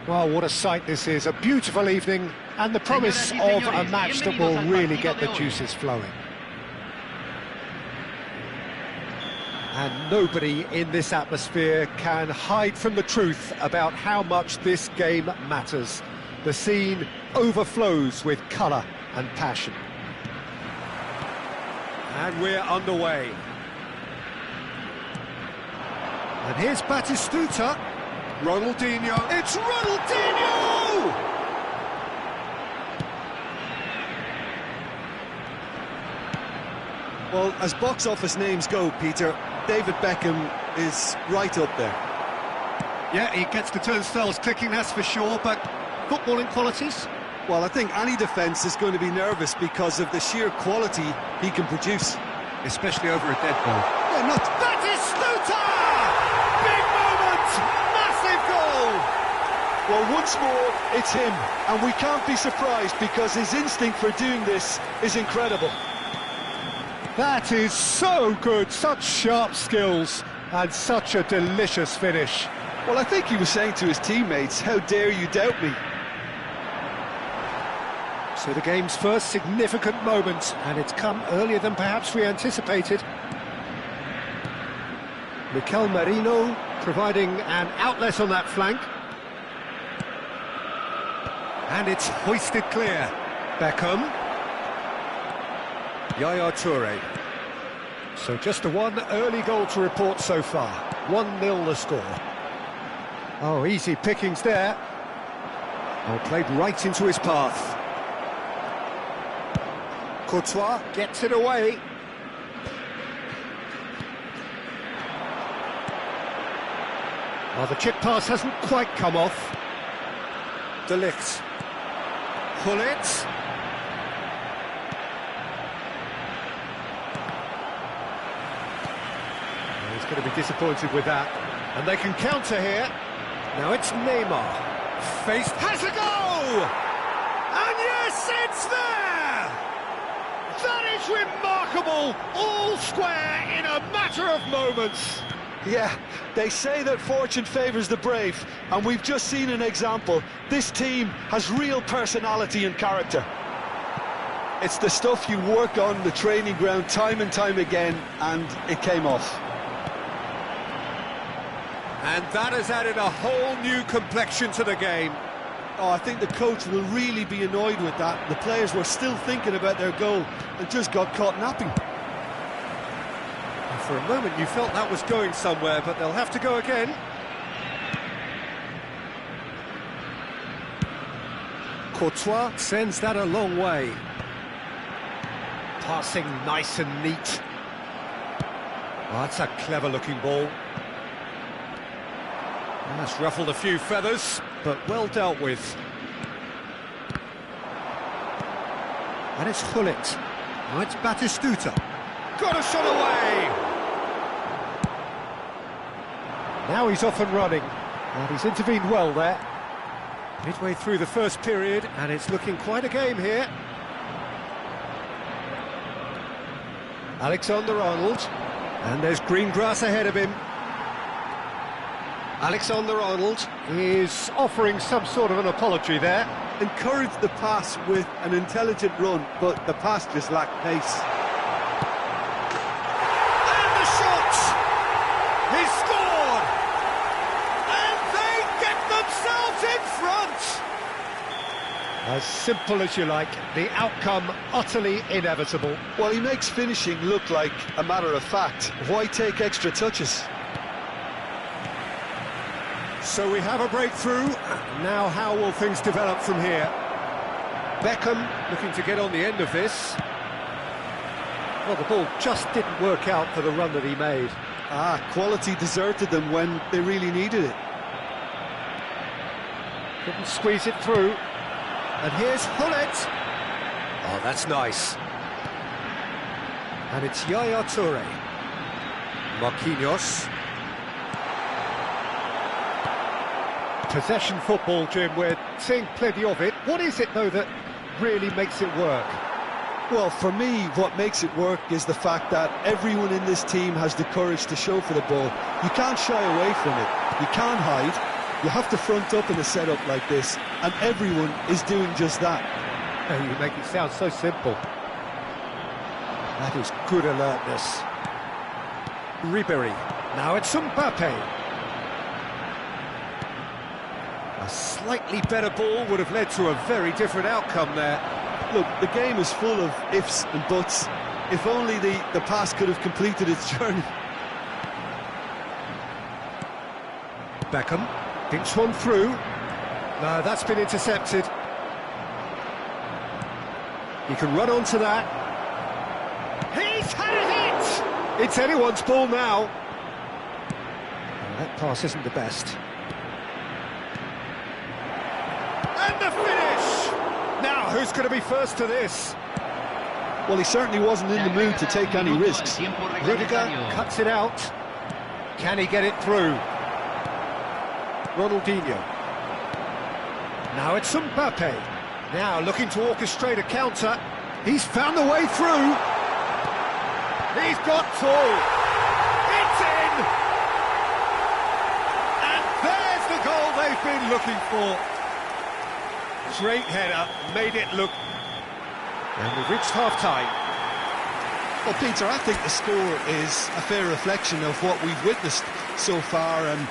Well, what a sight this is, a beautiful evening, and the promise of a match that will really get the juices flowing. And nobody in this atmosphere can hide from the truth about how much this game matters. The scene overflows with colour and passion. And we're underway. And here's Batistuta. Ronaldinho. It's Ronaldinho! Well, as box office names go, Peter, David Beckham is right up there. Yeah, he gets the turnstiles clicking, that's for sure, but footballing qualities? Well, I think any defence is going to be nervous because of the sheer quality he can produce. Especially over a dead ball. Yeah, not... Batistuta! Big moment! Massive goal! Well, once more, it's him, and we can't be surprised because his instinct for doing this is incredible. That is so good, such sharp skills, and such a delicious finish. Well, I think he was saying to his teammates, how dare you doubt me? So the game's first significant moment, and it's come earlier than perhaps we anticipated. Mikel Merino providing an outlet on that flank. And it's hoisted clear. Beckham. Yaya Toure. So just the one early goal to report so far. 1-0 the score. Oh, easy pickings there. Oh, played right into his path. Courtois gets it away. Well, the chip pass hasn't quite come off. De Ligt. Gullit. He's going to be disappointed with that. And they can counter here. Now it's Neymar. Faced, has a go! And yes, it's there! That is remarkable! All square in a matter of moments. Yeah, they say that fortune favours the brave, and we've just seen an example. This team has real personality and character. It's the stuff you work on the training ground time and time again, and it came off. And that has added a whole new complexion to the game. Oh, I think the coach will really be annoyed with that. The players were still thinking about their goal and just got caught napping. And for a moment you felt that was going somewhere, but they'll have to go again. Courtois sends that a long way. Passing nice and neat. Oh, that's a clever-looking ball. That's ruffled a few feathers, but well dealt with. And it's Gullit. Now it's Batistuta. Got a shot away! Now he's off and running. And he's intervened well there. Midway through the first period, and it's looking quite a game here. Alexander-Arnold. And there's green grass ahead of him. Alexander-Arnold is offering some sort of an apology there. Encouraged the pass with an intelligent run, but the pass just lacked pace. And the shot! He scored! And they get themselves in front! As simple as you like, the outcome utterly inevitable. Well, he makes finishing look like a matter of fact. Why take extra touches? So we have a breakthrough. Now how will things develop from here? Beckham looking to get on the end of this. Well, the ball just didn't work out for the run that he made. Quality deserted them when they really needed it. Couldn't squeeze it through. And here's Gullit. Oh, that's nice. And it's Yaya Toure. Marquinhos. Possession football, Jim, we're seeing plenty of it. What is it, though, that really makes it work? Well, for me, what makes it work is the fact that everyone in this team has the courage to show for the ball. You can't shy away from it. You can't hide. You have to front up in a setup like this, and everyone is doing just that. Oh, you make it sound so simple. That is good alertness. Ribery. Now it's Mbappe. A slightly better ball would have led to a very different outcome there. Look, the game is full of ifs and buts. If only the pass could have completed its journey. Beckham dinks one through. No, that's been intercepted. He can run onto that. He's had it! It's anyone's ball now. That pass isn't the best. And the finish! Now, who's going to be first to this? Well, he certainly wasn't in the mood to take any risks. Rudiger cuts it out. Can he get it through? Ronaldinho. Now it's Mbappe. Now looking to orchestrate a counter. He's found the way through. He's got full. It's in! And there's the goal they've been looking for. Great header, made it look... And we've reached half-time. Well, Peter, I think the score is a fair reflection of what we've witnessed so far, and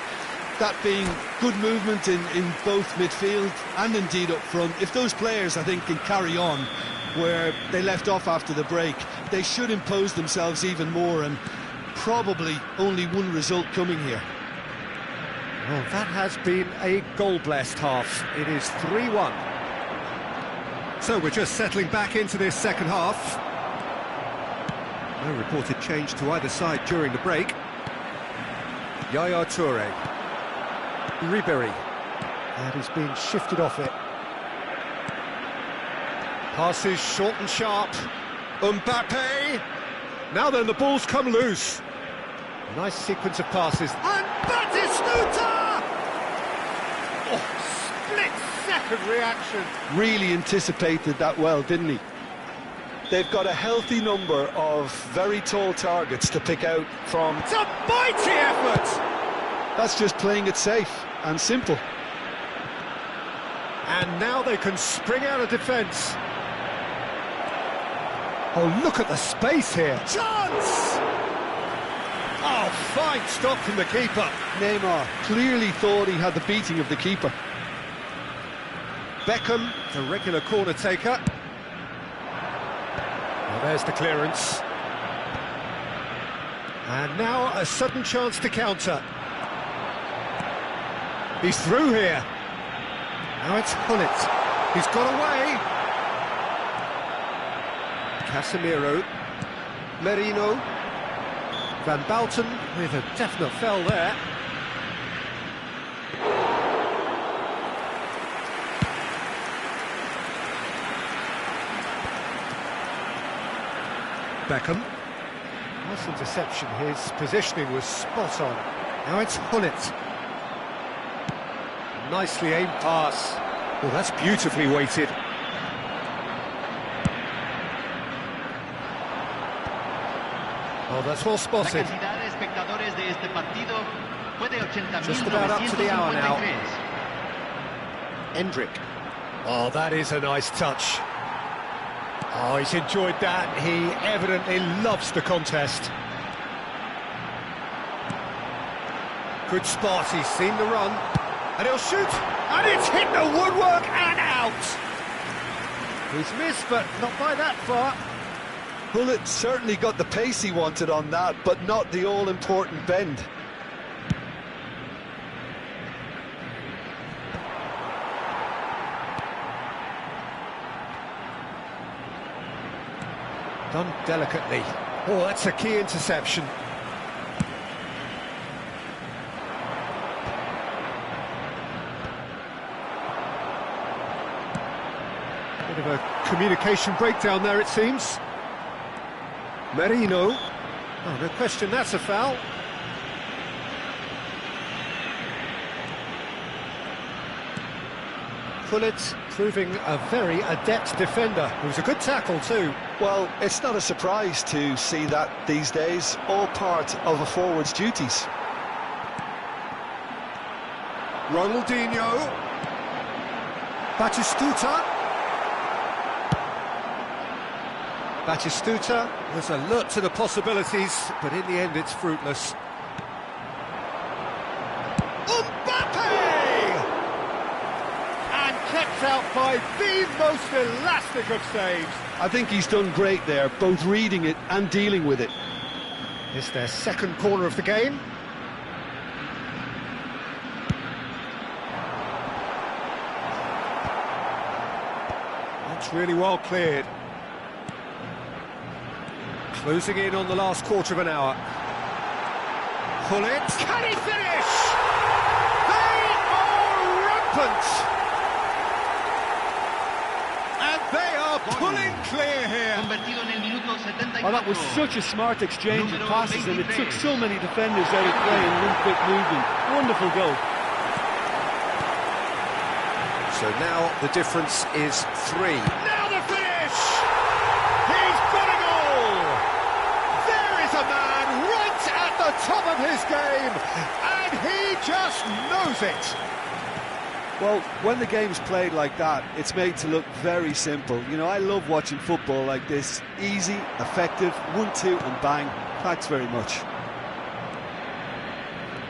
that being good movement in both midfield and indeed up front. If those players, I think, can carry on where they left off after the break, they should impose themselves even more, and probably only one result coming here. Well, that has been a goal-blessed half. It is 3-1. So we're just settling back into this second half. No reported change to either side during the break. Yaya Toure. Ribery. That is being shifted off it. Passes short and sharp. Mbappe. Now then, the ball's come loose. Nice sequence of passes. And Batistuta! Oh, split-second reaction. Really anticipated that well, didn't he? They've got a healthy number of very tall targets to pick out from. It's a mighty effort! That's just playing it safe and simple. And now they can spring out of defence. Oh, look at the space here. Chance! Oh, fine stop from the keeper. Neymar clearly thought he had the beating of the keeper. Beckham, the regular corner taker. Well, there's the clearance. And now a sudden chance to counter. He's through here. Now it's Hullet. He's got away. Casemiro. Merino. Van Balten with a definite foul there. Beckham. Nice interception. His positioning was spot on. Now it's Hullet. Nicely aimed pass. Well, that's beautifully weighted. Oh, that's well spotted. Just about up to the hour now. Endrick. Oh, that is a nice touch. Oh, he's enjoyed that. He evidently loves the contest. Good spot, he's seen the run. And he'll shoot, and it's hit the woodwork and out! He's missed, but not by that far. Hullet certainly got the pace he wanted on that, but not the all-important bend. Done delicately. Oh, that's a key interception. Bit of a communication breakdown there, it seems. Merino. Oh, no question, that's a foul. Hullet proving a very adept defender. It was a good tackle too. Well, it's not a surprise to see that these days, all part of a forward's duties. Ronaldinho. Batistuta. Batistuta was alert to the possibilities, but in the end it's fruitless. Mbappe! And kept out by the most elastic of saves. I think he's done great there, both reading it and dealing with it. It's their second corner of the game. That's really well cleared. Closing in on the last quarter of an hour. Pull it. Can he finish? They are rampant! And they are pulling clear here. Oh, that was such a smart exchange of passes, and it took so many defenders out of play in one quick movement. Wonderful goal. So now the difference is 3. Now the finish! He's got a goal! There is a man right at the top of his game, and he just knows it. Well, when the game's played like that, it's made to look very simple. You know, I love watching football like this. Easy, effective, 1-2 and bang. Thanks very much.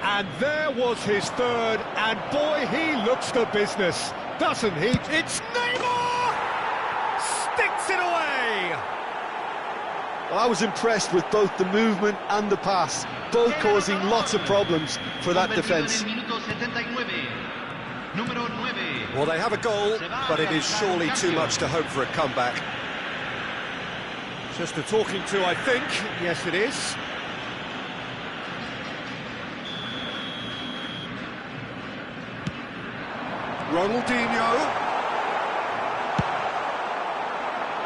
And there was his third, and boy, he looks the business, doesn't he? It's Neymar! Sticks it away! Well, I was impressed with both the movement and the pass, both causing lots of problems for that defence. Well, they have a goal, but it is surely too much to hope for a comeback. Just a talking to, I think. Yes, it is.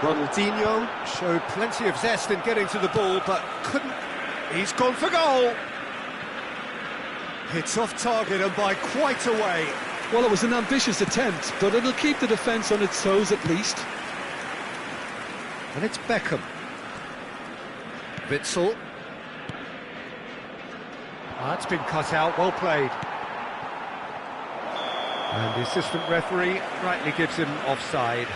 Ronaldinho showed plenty of zest in getting to the ball, but couldn't. He's gone for goal. It's off target and by quite a way. Well, it was an ambitious attempt, but it'll keep the defence on its toes at least. And it's Beckham. Witsel. That's been cut out, well played. And the assistant referee rightly gives him offside.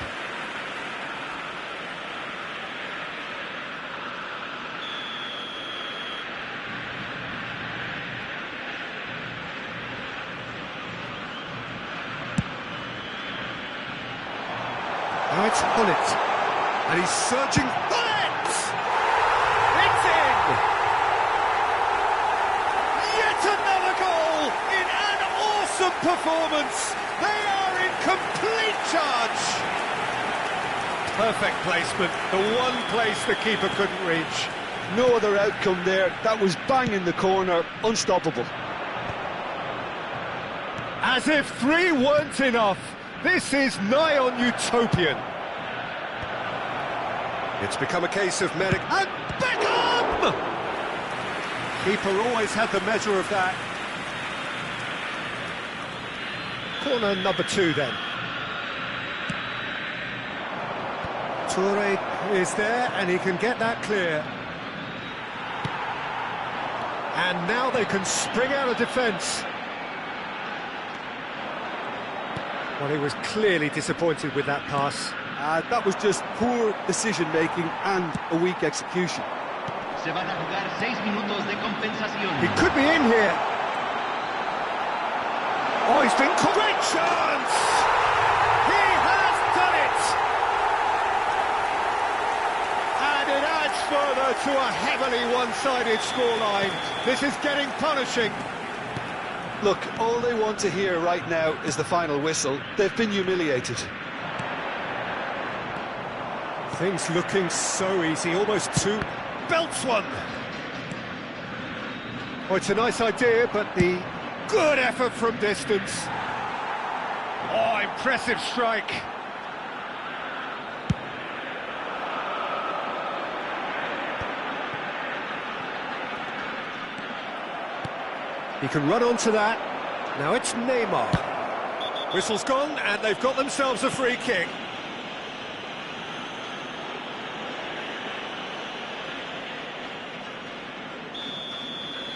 Now it's Hullet, and he's searching. Hullet! It's in! Yet another goal in an awesome performance. They are in complete charge. Perfect placement, the one place the keeper couldn't reach. No other outcome there. That was bang in the corner, unstoppable. As if 3 weren't enough. This is nigh on utopian. It's become a case of medic... And Beckham! Keeper always had the measure of that. Corner number 2 then. Toure is there and he can get that clear. And now they can spring out of defence. Well, he was clearly disappointed with that pass. That was just poor decision-making and a weak execution. Se van a jugar 6 minutos de compensación. He could be in here. Oh, he's been caught. Great chance! He has done it! And it adds further to a heavily one-sided scoreline. This is getting punishing. Look, all they want to hear right now is the final whistle. They've been humiliated. Things looking so easy, almost 2. Belts one! Oh, it's a nice idea, but the good effort from distance. Oh, impressive strike. He can run onto that. Now it's Neymar. Whistle's gone, and they've got themselves a free kick.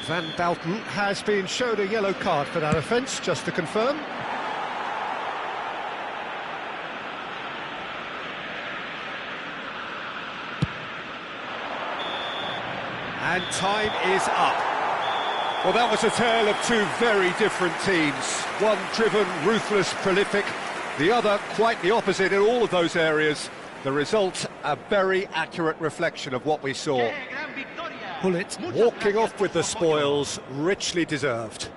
Van Dalton has been shown a yellow card for that offence, just to confirm. And time is up. Well, that was a tale of two very different teams. One driven, ruthless, prolific. The other quite the opposite in all of those areas. The result, a very accurate reflection of what we saw. Pullet walking off with the spoils, richly deserved.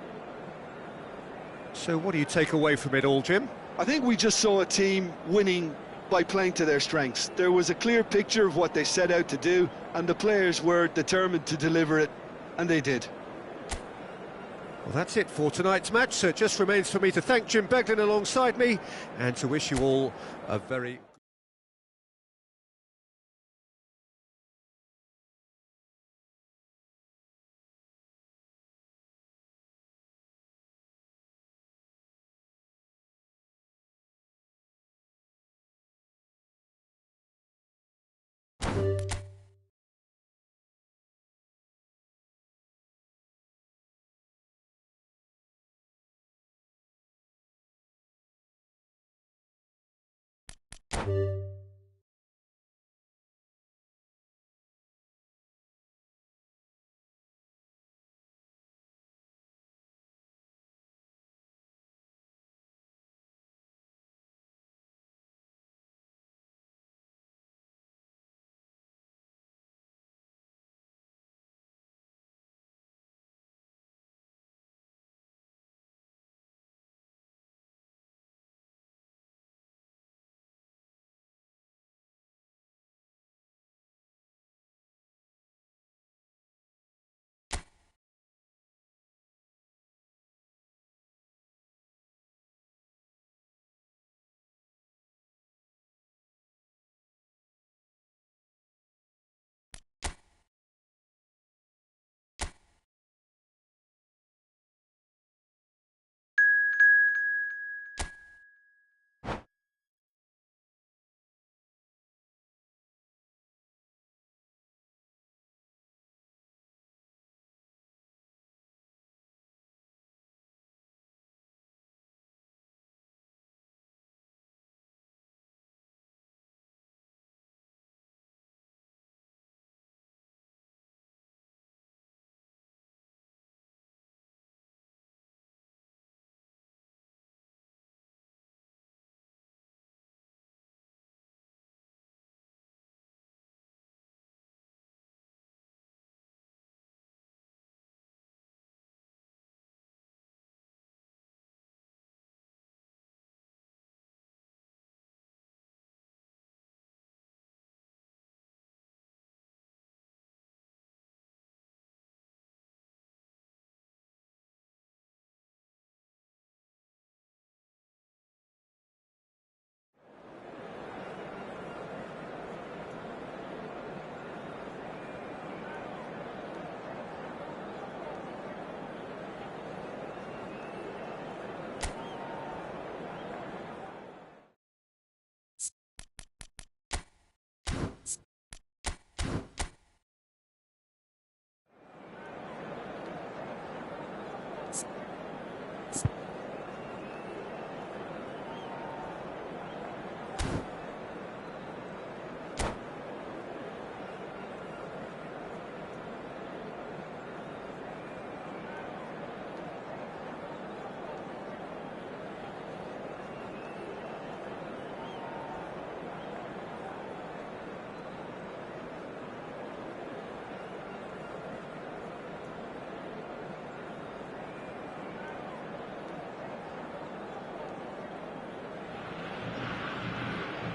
So what do you take away from it all, Jim? I think we just saw a team winning by playing to their strengths. There was a clear picture of what they set out to do, and the players were determined to deliver it, and they did. Well, that's it for tonight's match, so it just remains for me to thank Jim Beglin alongside me, and to wish you all a very...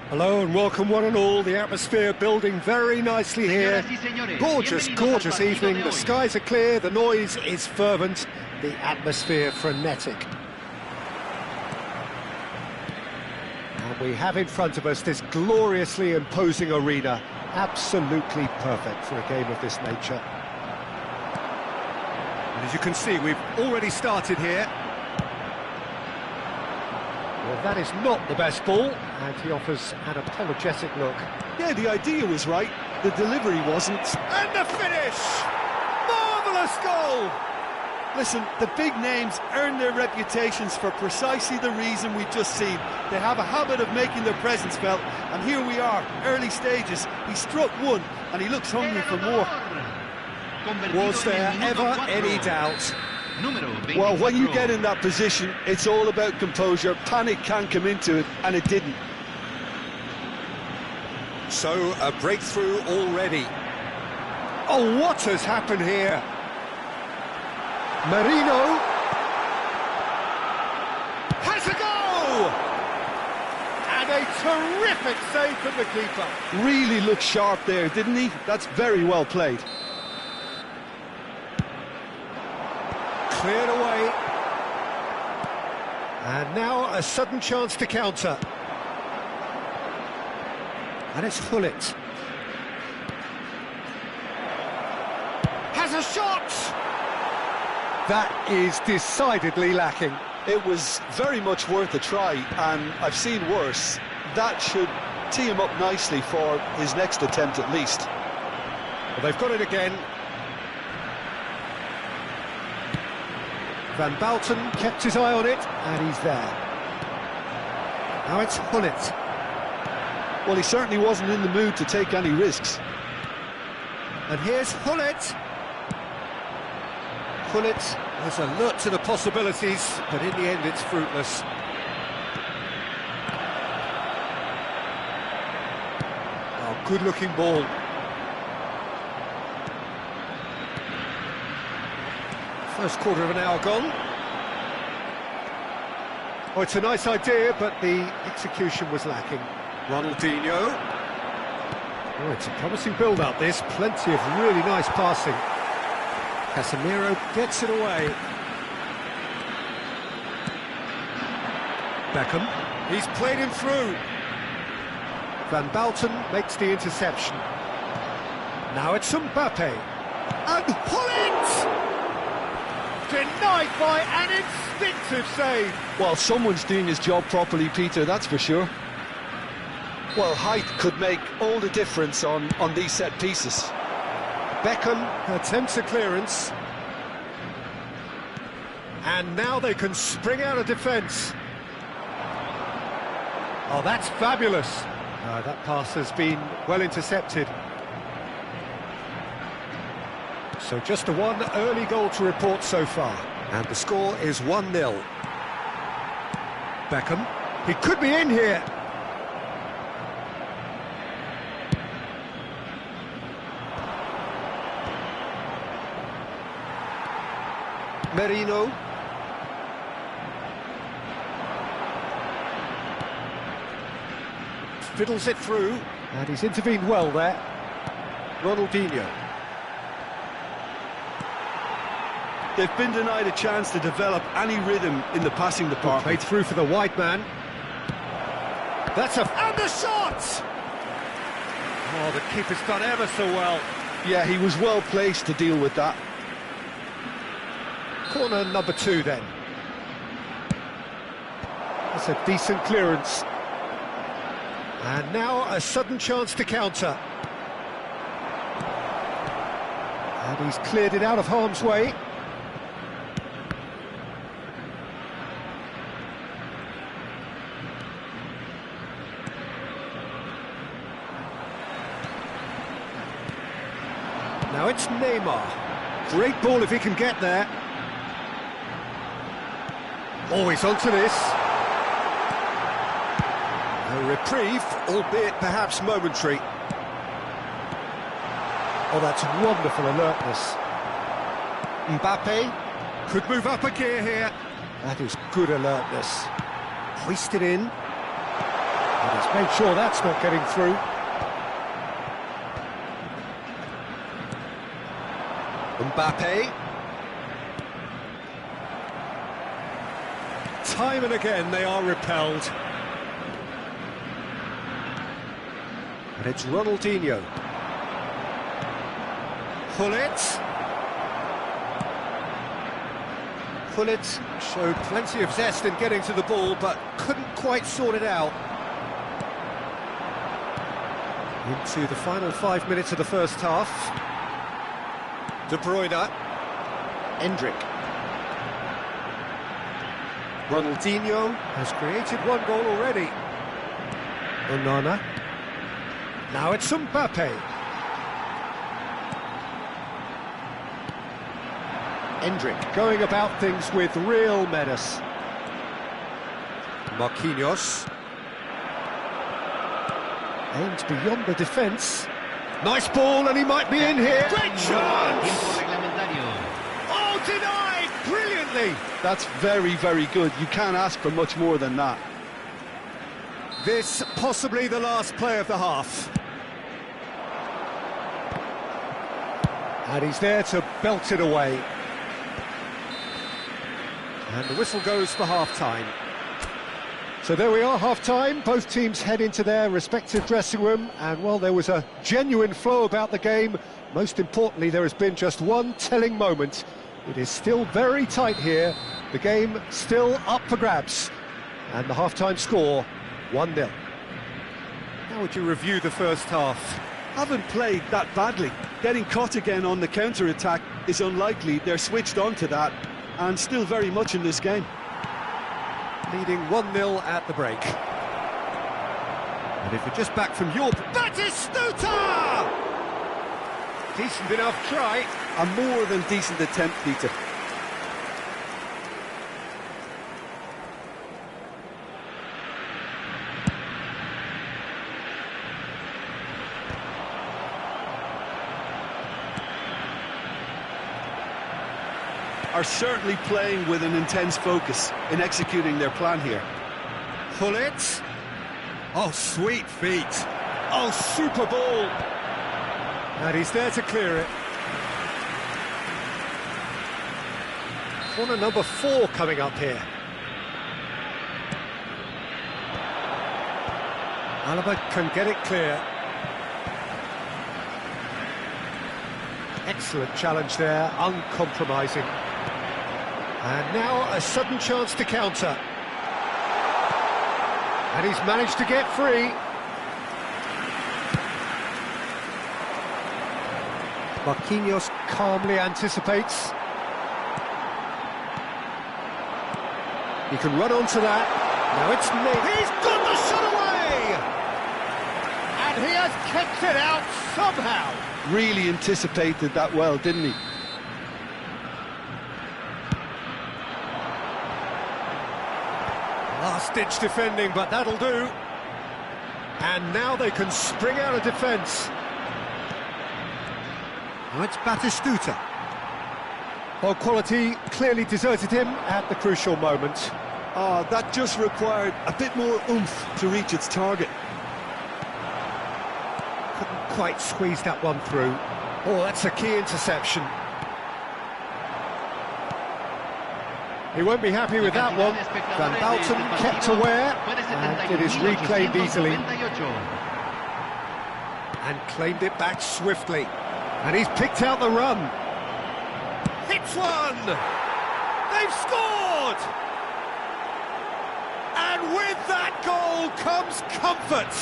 Hello and welcome one and all. The atmosphere building very nicely here. Gorgeous, gorgeous evening. The skies are clear, the noise is fervent, the atmosphere frenetic. And we have in front of us this gloriously imposing arena. Absolutely perfect for a game of this nature. And as you can see, we've already started here. Well, that is not the best ball, and he offers an apologetic look. Yeah, the idea was right, the delivery wasn't. And the finish! Marvellous! Marvellous goal! Listen, the big names earn their reputations for precisely the reason we've just seen. They have a habit of making their presence felt, and here we are, early stages. He struck one, and he looks hungry for more. Was there ever any doubt? Well, when you get in that position, it's all about composure. Panic can come into it, and it didn't. So, a breakthrough already. Oh, what has happened here? Marino has a goal! And a terrific save from the keeper. Really looked sharp there, didn't he? That's very well played. Cleared away. And now a sudden chance to counter. And it's Hullet. Has a shot! That is decidedly lacking. It was very much worth a try, and I've seen worse. That should tee him up nicely for his next attempt at least. Well, they've got it again. Van Balten kept his eye on it, and he's there. Now it's Hullet. Well, he certainly wasn't in the mood to take any risks. And here's Hullet. Hullet was alert to the possibilities, but in the end it's fruitless. Oh, good-looking ball. First quarter of an hour gone. Oh, it's a nice idea, but the execution was lacking. Ronaldinho. Oh, it's a promising build-up, this. Plenty of really nice passing. Casemiro gets it away. Beckham. He's played him through. Van Balten makes the interception. Now it's Mbappe. And Hullet! Denied by an instinctive save. Well, someone's doing his job properly, Peter, that's for sure. Well, height could make all the difference on these set pieces. Beckham attempts a clearance. And now they can spring out of defence. Oh, that's fabulous. That pass has been well intercepted. So just the one early goal to report so far. And the score is 1-0. Beckham. He could be in here. Marino. Fiddles it through, and he's intervened well there. Ronaldinho. They've been denied a chance to develop any rhythm in the passing department. Played through for the wide man. That's a... And the shot! Oh, the keeper's done ever so well. Yeah, he was well placed to deal with that. Corner number 2 then. That's a decent clearance. And now a sudden chance to counter. And he's cleared it out of harm's way. Now it's Neymar. Great ball if he can get there. Always onto this. A reprieve, albeit perhaps momentary. Oh, that's wonderful alertness. Mbappe could move up a gear here. That is good alertness. Hoisted in. And he's made sure that's not getting through. Mbappe. Time and again they are repelled. And it's Ronaldinho. Hullet. Hullet showed plenty of zest in getting to the ball, but couldn't quite sort it out. Into the final 5 minutes of the first half. De Bruyne. Endrick. Ronaldinho has created one goal already. Onana. Now it's Mbappe. Endrick going about things with real menace. Marquinhos. Aimed beyond the defence. Nice ball, and he might be in here. Great chance! Oh, denied! Brilliantly! That's very, very good. You can't ask for much more than that. This possibly the last play of the half. And he's there to belt it away. And the whistle goes for half-time. So there we are, half-time. Both teams head into their respective dressing room, and while there was a genuine flow about the game, most importantly, there has been just one telling moment. It is still very tight here. The game still up for grabs. And the half-time score, 1-0. How would you review the first half? Haven't played that badly. Getting caught again on the counter-attack is unlikely. They're switched on to that, and still very much in this game. Leading 1-0 at the break. And if you're just back from your... Batistuta! Decent enough try. A more than decent attempt, Peter. Are certainly playing with an intense focus in executing their plan here. Pull it. Oh, sweet feet. Oh, super ball. And he's there to clear it. Corner number 4 coming up here. Alaba can get it clear. Excellent challenge there, uncompromising. And now a sudden chance to counter. And he's managed to get free. Marquinhos calmly anticipates. He can run onto that. Now it's Nate. He's got the shot away! And he has kept it out somehow. Really anticipated that well, didn't he? Last-ditch defending, but that'll do. And now they can spring out of defence. Now it's Batistuta. Well, quality clearly deserted him at the crucial moment. Oh, that just required a bit more oomph to reach its target. Couldn't quite squeeze that one through. Oh, that's a key interception. He won't be happy with that one. Van Balten kept aware, and it is reclaimed easily. And claimed it back swiftly. And he's picked out the run. Hits one! They've scored! And with that goal comes comfort.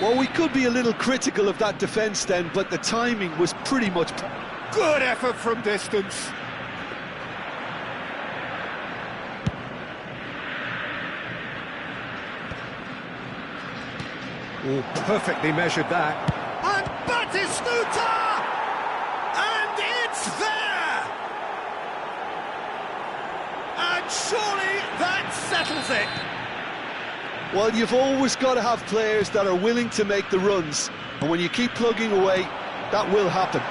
Well, we could be a little critical of that defence then, but the timing was pretty much... Good effort from distance. Oh, perfectly measured that. And Batistuta! And it's there! And surely that settles it. Well, you've always got to have players that are willing to make the runs. And when you keep plugging away, that will happen.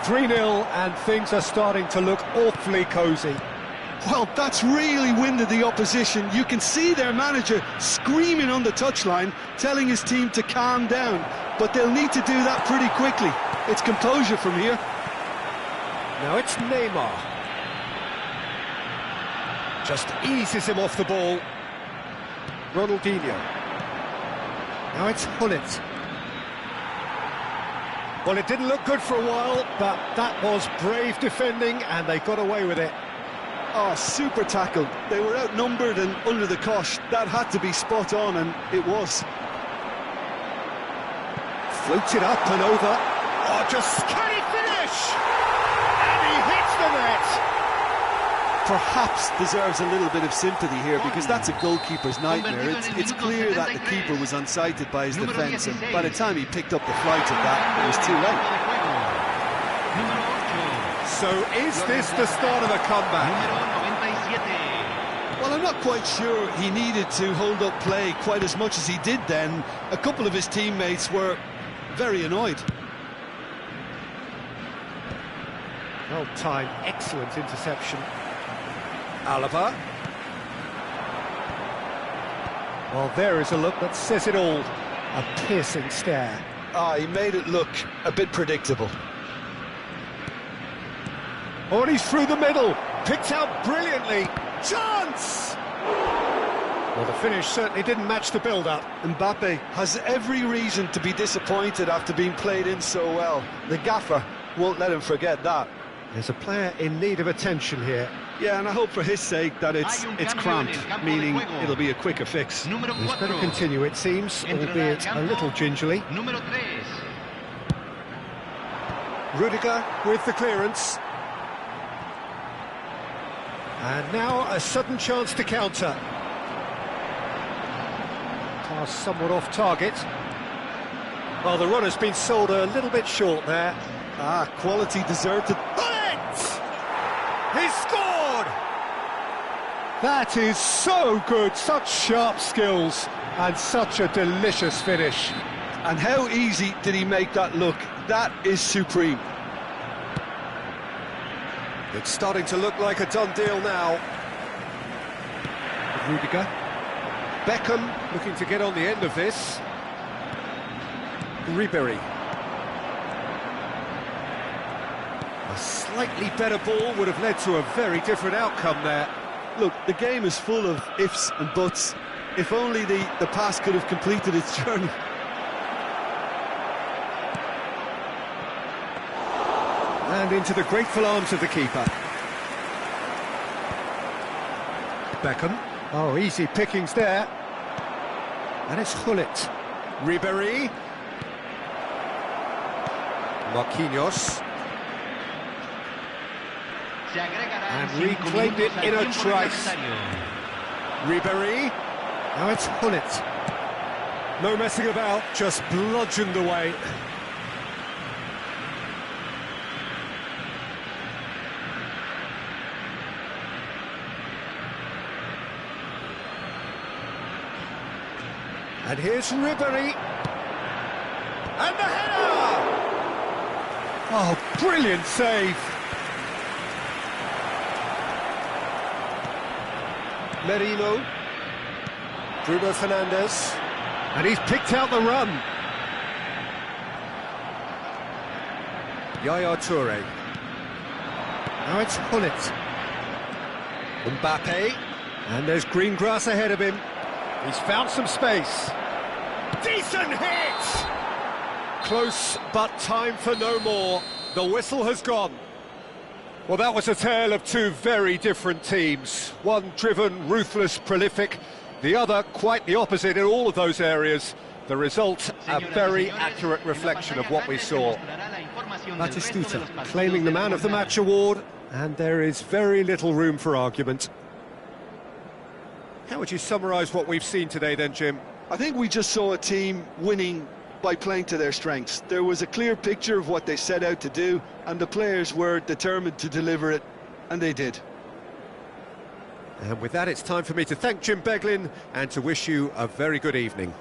3-0, and things are starting to look awfully cosy. Well, that's really winded the opposition. You can see their manager screaming on the touchline, telling his team to calm down. But they'll need to do that pretty quickly. It's composure from here. Now it's Neymar. Just eases him off the ball. Ronaldinho. Now it's Hullet. Well, it didn't look good for a while, but that was brave defending, and they got away with it. Oh, super tackle. They were outnumbered and under the cosh. That had to be spot on, and it was. Floats it up and over. Oh, just can he perhaps deserves a little bit of sympathy here, because that's a goalkeeper's nightmare. It's clear that the keeper was unsighted by his defence, and by the time he picked up the flight of that, it was too late. So is this the start of a comeback? Well, I'm not quite sure he needed to hold up play quite as much as he did then. A couple of his teammates were very annoyed. Well-timed, excellent interception. Alaba. Well, there is a look that says it all. A piercing stare. He made it look a bit predictable. Oh, and he's through the middle. Picked out brilliantly. Chance! Well, the finish certainly didn't match the build-up. Mbappe has every reason to be disappointed after being played in so well. The gaffer won't let him forget that. There's a player in need of attention here. Yeah, and I hope for his sake that it's cramped, meaning it'll be a quicker fix. He's going to continue, it seems, albeit a little gingerly. Rudiger with the clearance. And now a sudden chance to counter. Pass somewhat off target. Well, the runner's been sold a little bit short there. Quality deserted. He scored! That is so good, such sharp skills, and such a delicious finish. And how easy did he make that look? That is supreme. It's starting to look like a done deal now. Rudiger. Beckham looking to get on the end of this. Ribery. A slightly better ball would have led to a very different outcome there. Look, the game is full of ifs and buts. If only the pass could have completed its journey. And into the grateful arms of the keeper. Beckham. Oh, easy pickings there. And it's Gullit. Ribery. Marquinhos. And reclaimed it in a trice. Ribery. Now it's Gullit. No messing about, just bludgeoned away. And here's Ribery. And the header! Oh, brilliant save. Merino. Bruno Fernandes. And he's picked out the run. Yaya Toure. Now it's Gullit. Mbappe. And there's green grass ahead of him. He's found some space. Decent hit! Close, but time for no more. The whistle has gone. Well, that was a tale of two very different teams. One driven, ruthless, prolific. The other quite the opposite in all of those areas. The result, a very accurate reflection of what we saw. Batistuta claiming the Man of the Match award, and there is very little room for argument. How would you summarise what we've seen today then, Jim? I think we just saw a team winning by playing to their strengths. There was a clear picture of what they set out to do, and the players were determined to deliver it, and they did. And with that, it's time for me to thank Jim Beglin and to wish you a very good evening.